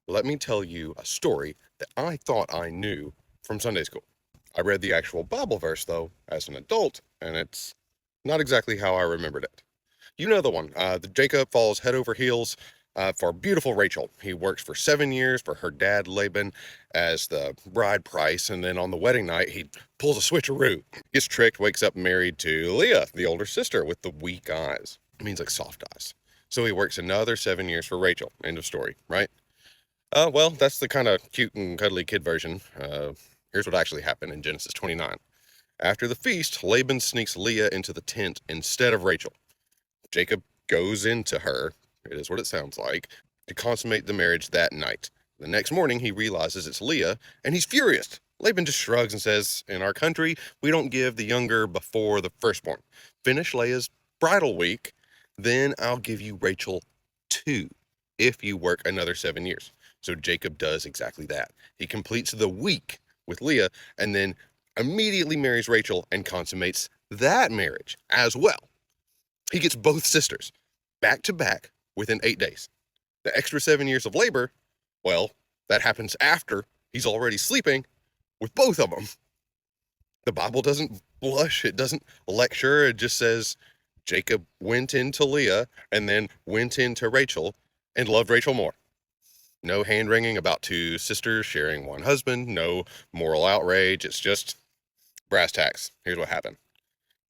let me tell you a story that I thought I knew from Sunday school. I read the actual Bible verse, though, as an adult, and it's not exactly how I remembered it. You know the one. The Jacob falls head over heels for beautiful Rachel. He works for 7 years for her dad Laban as the bride price, and then on the wedding night he pulls a switcheroo, gets tricked, wakes up married to Leah, the older sister with the weak eyes. It means like soft eyes. So he works another 7 years for Rachel. End of story, right? Well, that's the kind of cute and cuddly kid version. Here's what actually happened in Genesis 29. After the feast, Laban sneaks Leah into the tent instead of Rachel. Jacob goes into her, it is what it sounds like, to consummate the marriage that night. The next morning, he realizes it's Leah, and he's furious. Laban just shrugs and says, in our country, we don't give the younger before the firstborn. Finish Leah's bridal week, then I'll give you Rachel too, if you work another 7 years. So Jacob does exactly that. He completes the week with Leah, and then immediately marries Rachel and consummates that marriage as well. He gets both sisters back to back within 8 days. The extra 7 years of labor, well, that happens after he's already sleeping with both of them. The Bible doesn't blush, it doesn't lecture, it just says Jacob went into Leah and then went into Rachel and loved Rachel more. No hand wringing about two sisters sharing one husband, no moral outrage, it's just brass tacks. Here's what happened.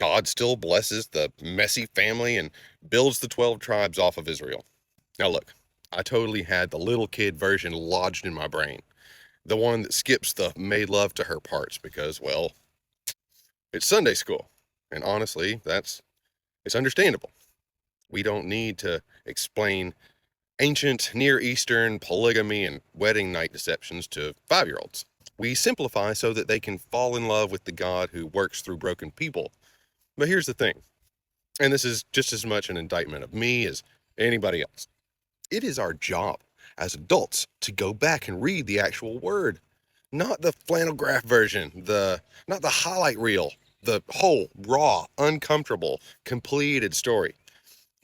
God still blesses the messy family and builds the 12 tribes off of Israel. Now, look, I totally had the little kid version lodged in my brain, the one that skips the made love to her parts because, well, it's Sunday school. And honestly, it's understandable. We don't need to explain ancient Near Eastern polygamy and wedding night deceptions to 5-year-olds. We simplify so that they can fall in love with the God who works through broken people. But here's the thing, and this is just as much an indictment of me as anybody else. It is our job as adults to go back and read the actual word, not the flannel graph version, not the highlight reel, the whole raw, uncomfortable, completed story.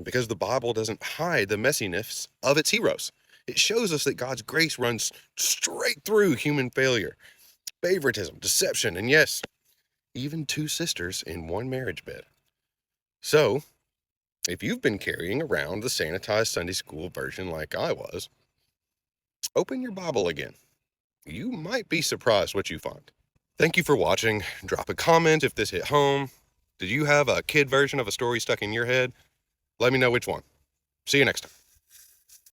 Because the Bible doesn't hide the messiness of its heroes. It shows us that God's grace runs straight through human failure, favoritism, deception, and yes, even two sisters in one marriage bed. So, if you've been carrying around the sanitized Sunday school version like I was, open your Bible again. You might be surprised what you find. Thank you for watching. Drop a comment if this hit home. Did you have a kid version of a story stuck in your head? Let me know which one. See you next time.